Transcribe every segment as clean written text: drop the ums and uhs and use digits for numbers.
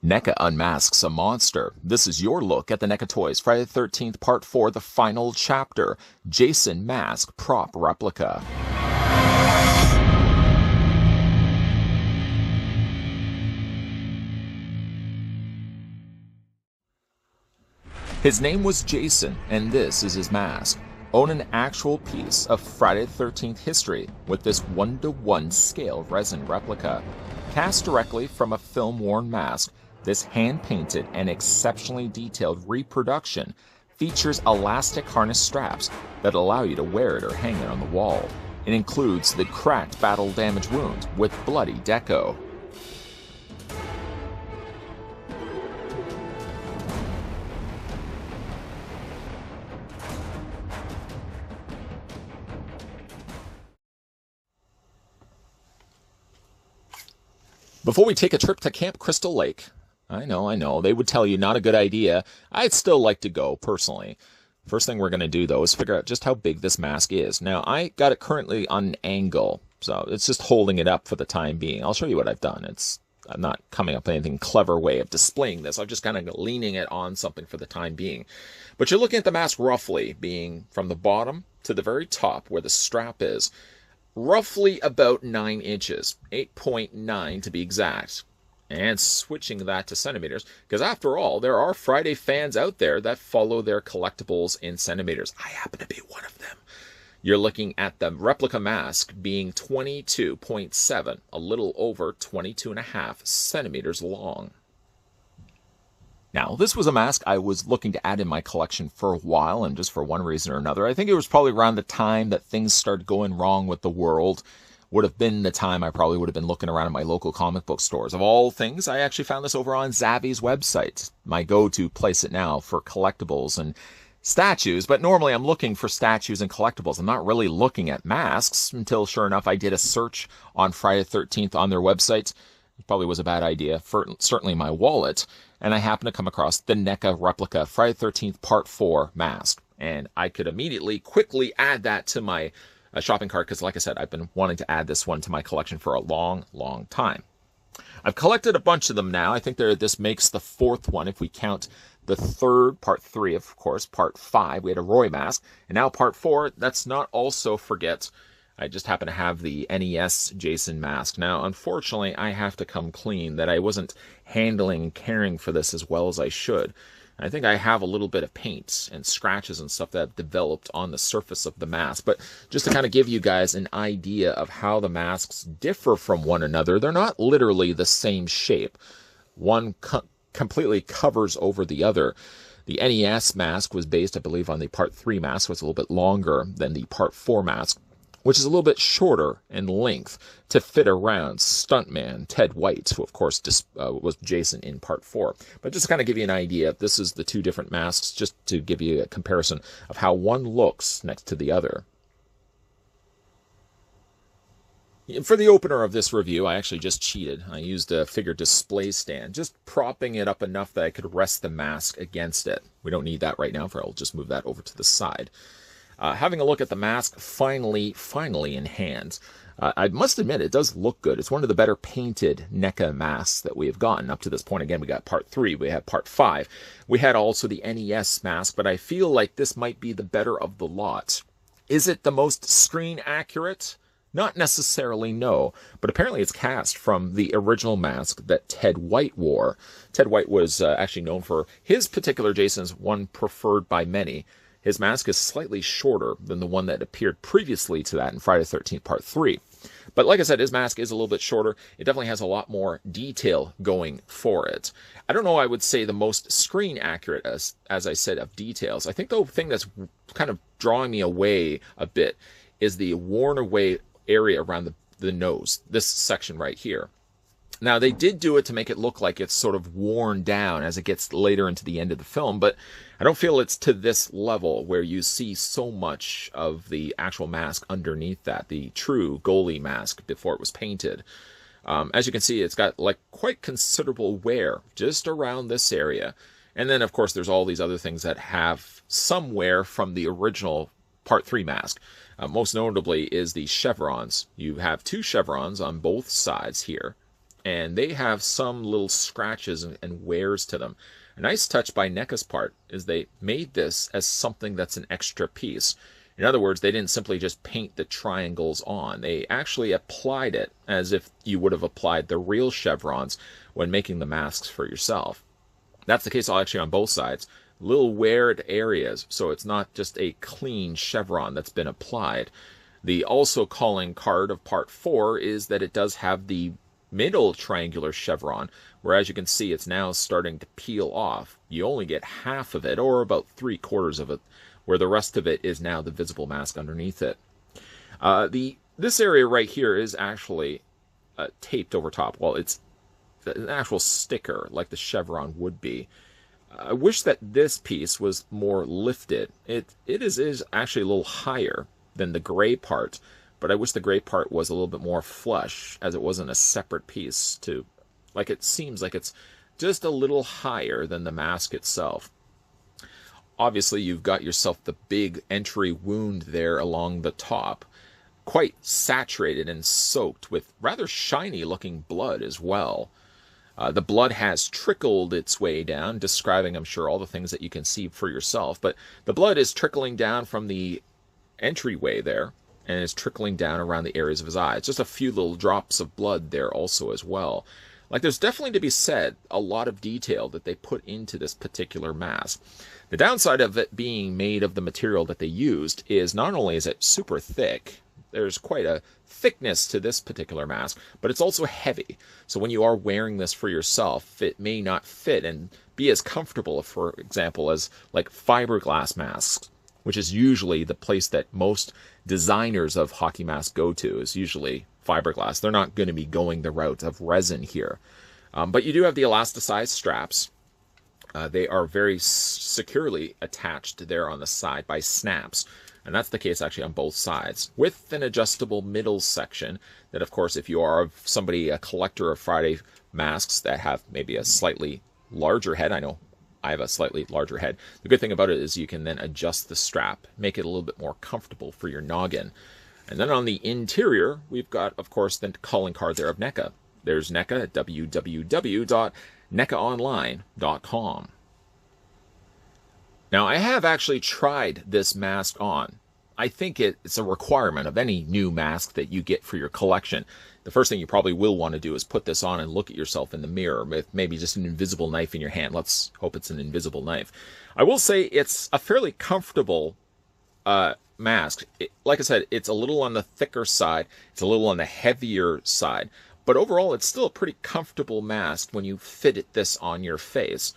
NECA unmasks a monster. This is your look at the NECA Toys Friday the 13th Part 4, the final chapter, Jason Mask Prop Replica. His name was Jason, and this is his mask. Own an actual piece of Friday the 13th history with this 1:1 scale resin replica. Cast directly from a film-worn mask, this hand-painted and exceptionally detailed reproduction features elastic harness straps that allow you to wear it or hang it on the wall. It includes the cracked battle-damaged wound with bloody deco. Before we take a trip to Camp Crystal Lake, I know, they would tell you not a good idea. I'd still like to go, personally. First thing we're going to do, though, is figure out just how big this mask is. Now, I got it currently on an angle, so it's just holding it up for the time being. I'll show you what I've done. I'm not coming up with anything clever way of displaying this. I'm just kind of leaning it on something for the time being. But you're looking at the mask roughly being from the bottom to the very top where the strap is. Roughly about 9 inches, 8.9 to be exact. And switching that to centimeters, because after all, there are Friday fans out there that follow their collectibles in centimeters. I happen to be one of them. You're looking at the replica mask being 22.7, a little over 22.5 centimeters long. Now, this was a mask I was looking to add in my collection for a while, and just for one reason or another. I think it was probably around the time that things started going wrong with the world. Would have been the time I probably would have been looking around at my local comic book stores. Of all things, I actually found this over on Zavvy's website, my go-to place it now for collectibles and statues. But normally I'm looking for statues and collectibles. I'm not really looking at masks until, sure enough, I did a search on Friday the 13th on their website. It probably was a bad idea for certainly my wallet. And I happened to come across the NECA Replica Friday the 13th Part 4 mask. And I could immediately, quickly add that to my shopping cart, because like I said, I've been wanting to add this one to my collection for a long time. I've collected a bunch of them now. I think this makes the 4th one if we count the 3rd, Part 3, of course, Part 5. We had a Roy mask, and now Part 4. Let's not also forget, I just happen to have the NES Jason mask. Now, unfortunately, I have to come clean that I wasn't handling and caring for this as well as I should. I think I have a little bit of paint and scratches and stuff that have developed on the surface of the mask. But just to kind of give you guys an idea of how the masks differ from one another, they're not literally the same shape. One completely covers over the other. The NES mask was based, I believe, on the Part 3 mask, so it's a little bit longer than the Part 4 mask, which is a little bit shorter in length to fit around stuntman Ted White, who of course was Jason in Part 4. But just to kind of give you an idea, this is the two different masks, just to give you a comparison of how one looks next to the other. For the opener of this review, I actually just cheated. I used a figure display stand, just propping it up enough that I could rest the mask against it. We don't need that right now, for I'll just move that over to the side. Having a look at the mask finally in hand. I must admit, it does look good. It's one of the better painted NECA masks that we have gotten up to this point. Again, we got Part 3, we have Part 5. We had also the NES mask, but I feel like this might be the better of the lot. Is it the most screen accurate? Not necessarily, no. But apparently it's cast from the original mask that Ted White wore. Ted White was actually known for his particular Jason's one preferred by many. His mask is slightly shorter than the one that appeared previously to that in Friday the 13th Part 3. But like I said, his mask is a little bit shorter. It definitely has a lot more detail going for it. I don't know, I would say the most screen accurate, as I said, of details. I think the thing that's kind of drawing me away a bit is the worn away area around the nose, this section right here. Now, they did do it to make it look like it's sort of worn down as it gets later into the end of the film, but I don't feel it's to this level where you see so much of the actual mask underneath that, the true goalie mask before it was painted. As you can see, it's got like quite considerable wear just around this area. And then, of course, there's all these other things that have some wear from the original Part 3 mask. Most notably is the chevrons. You have 2 chevrons on both sides here. and they have some little scratches and wears to them. A nice touch by NECA's part is they made this as something that's an extra piece. In other words, they didn't simply just paint the triangles on. They actually applied it as if you would have applied the real chevrons when making the masks for yourself. That's the case actually on both sides. Little weared areas, so it's not just a clean chevron that's been applied. The also calling card of part 4 is that it does have the middle triangular chevron, where as you can see it's now starting to peel off. You only get half of it, or about 3/4 of it, where the rest of it is now the visible mask underneath it. This area right here is actually taped over top. Well, it's an actual sticker like the chevron would be. I wish that this piece was more lifted. It is actually a little higher than the gray part, but I wish the gray part was a little bit more flush, as it wasn't a separate piece to, like, it seems like it's just a little higher than the mask itself. Obviously, you've got yourself the big entry wound there along the top, quite saturated and soaked with rather shiny looking blood as well. The blood has trickled its way down, describing, I'm sure, all the things that you can see for yourself, but the blood is trickling down from the entryway there, and is trickling down around the areas of his eyes. Just a few little drops of blood there also as well. Like, there's definitely, to be said, a lot of detail that they put into this particular mask. The downside of it being made of the material that they used is not only is it super thick, there's quite a thickness to this particular mask, but it's also heavy. So when you are wearing this for yourself, it may not fit and be as comfortable, for example, as like fiberglass masks, which is usually the place that most designers of hockey masks go to, is usually fiberglass. They're not going to be going the route of resin here. But you do have the elasticized straps. They are very securely attached there on the side by snaps. And that's the case actually on both sides, with an adjustable middle section that, of course, if you are somebody, a collector of Friday masks that have maybe a slightly larger head, I know I have a slightly larger head. The good thing about it is you can then adjust the strap, make it a little bit more comfortable for your noggin. And then on the interior, we've got, of course, the calling card there of NECA. There's NECA at www.necaonline.com. Now, I have actually tried this mask on. I think it's a requirement of any new mask that you get for your collection. The first thing you probably will want to do is put this on and look at yourself in the mirror with maybe just an invisible knife in your hand. Let's hope it's an invisible knife. I will say it's a fairly comfortable mask. Like I said, it's a little on the thicker side. It's a little on the heavier side. But overall, it's still a pretty comfortable mask when you fit this on your face.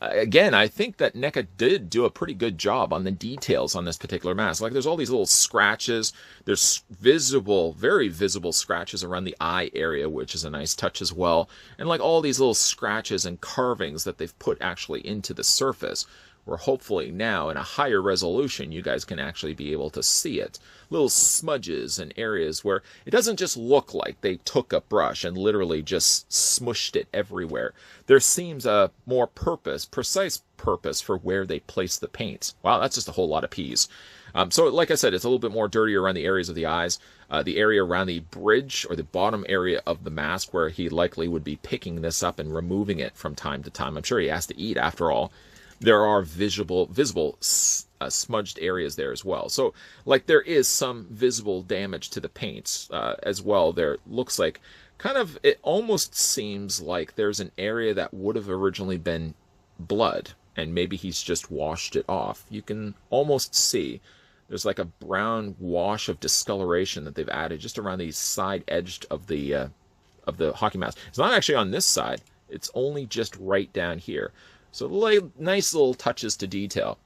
Again, I think that NECA did do a pretty good job on the details on this particular mask. Like, there's all these little scratches. There's visible, very visible scratches around the eye area, which is a nice touch as well. And like all these little scratches and carvings that they've put actually into the surface, where hopefully now in a higher resolution you guys can actually be able to see it. Little smudges and areas where it doesn't just look like they took a brush and literally just smushed it everywhere. There seems a more precise purpose for where they place the paints. Wow, that's just a whole lot of peas. So like I said, it's a little bit more dirty around the areas of the eyes. The area around the bridge or the bottom area of the mask where he likely would be picking this up and removing it from time to time. I'm sure he has to eat after all. There are visible smudged areas there as well. So, like, there is some visible damage to the paints as well. There looks like it almost seems like there's an area that would have originally been blood, and maybe he's just washed it off. You can almost see there's like a brown wash of discoloration that they've added just around the side edge of the hockey mask. It's not actually on this side. It's only just right down here. So nice little touches to detail.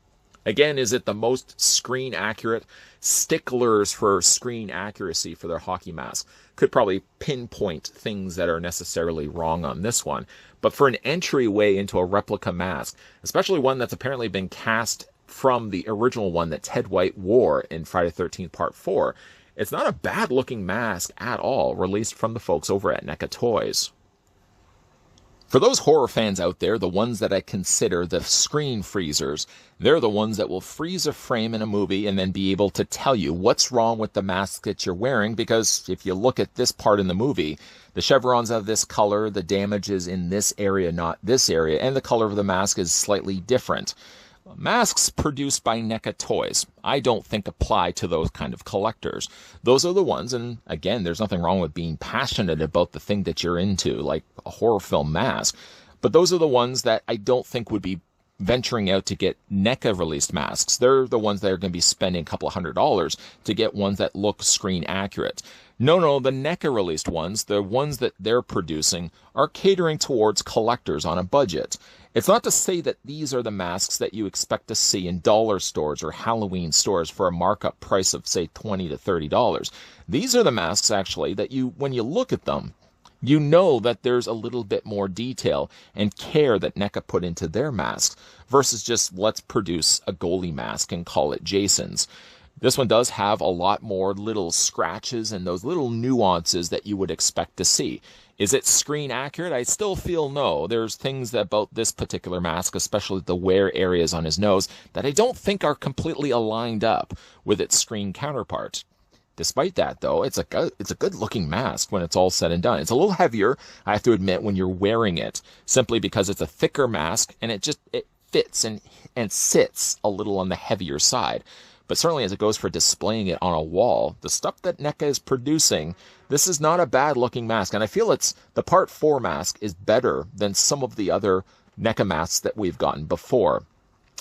Again, is it the most screen accurate? Sticklers for screen accuracy for their hockey mask could probably pinpoint things that are necessarily wrong on this one. But for an entryway into a replica mask, especially one that's apparently been cast from the original one that Ted White wore in Friday the 13th Part 4, it's not a bad looking mask at all, released from the folks over at NECA Toys. For those horror fans out there, the ones that I consider the screen freezers, they're the ones that will freeze a frame in a movie and then be able to tell you what's wrong with the mask that you're wearing, because if you look at this part in the movie, the chevrons are this color, the damage is in this area, not this area, and the color of the mask is slightly different. Masks produced by NECA toys, I don't think apply to those kind of collectors. Those are the ones, and again, there's nothing wrong with being passionate about the thing that you're into, like a horror film mask, but those are the ones that I don't think would be venturing out to get NECA released masks. They're the ones that are going to be spending a couple of $100s to get ones that look screen accurate. No, the NECA released ones, the ones that they're producing, are catering towards collectors on a budget. It's not to say that these are the masks that you expect to see in dollar stores or Halloween stores for a markup price of, say, $20 to $30. These are the masks, actually, that when you look at them, you know that there's a little bit more detail and care that NECA put into their masks versus just let's produce a goalie mask and call it Jason's. This one does have a lot more little scratches and those little nuances that you would expect to see. Is it screen accurate? I still feel no. There's things about this particular mask, especially the wear areas on his nose, that I don't think are completely aligned up with its screen counterpart. Despite that, though, it's a good looking mask when it's all said and done. It's a little heavier, I have to admit, when you're wearing it, simply because it's a thicker mask and it fits and sits a little on the heavier side. But certainly as it goes for displaying it on a wall, the stuff that NECA is producing, this is not a bad looking mask. And I feel the Part 4 mask is better than some of the other NECA masks that we've gotten before.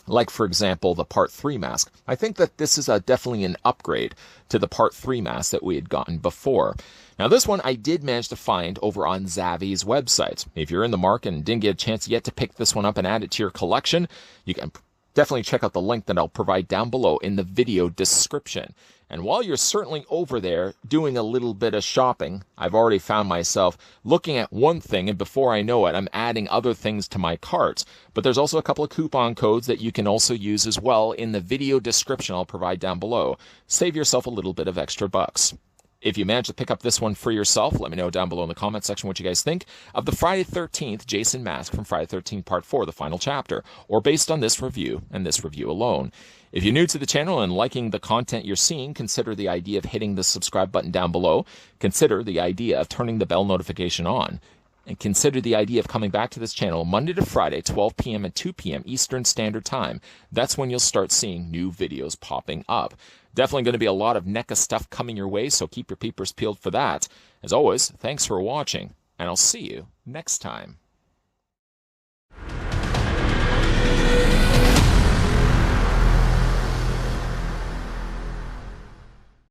Like, for example, the Part 3 mask. I think that this is definitely an upgrade to the Part 3 mask that we had gotten before. Now, this one I did manage to find over on Zavvy's website. If you're in the market and didn't get a chance yet to pick this one up and add it to your collection, you can definitely check out the link that I'll provide down below in the video description. And while you're certainly over there doing a little bit of shopping, I've already found myself looking at one thing, and before I know it, I'm adding other things to my carts. But there's also a couple of coupon codes that you can also use as well in the video description I'll provide down below. Save yourself a little bit of extra bucks. If you manage to pick up this one for yourself, let me know down below in the comment section what you guys think of the Friday the 13th Jason mask from Friday the 13th Part 4, the final chapter, or based on this review and this review alone. If you're new to the channel and liking the content you're seeing, consider the idea of hitting the subscribe button down below. Consider the idea of turning the bell notification on. And consider the idea of coming back to this channel Monday to Friday, 12 p.m. and 2 p.m. Eastern Standard Time. That's when you'll start seeing new videos popping up. Definitely going to be a lot of NECA stuff coming your way, so keep your peepers peeled for that. As always, thanks for watching, and I'll see you next time.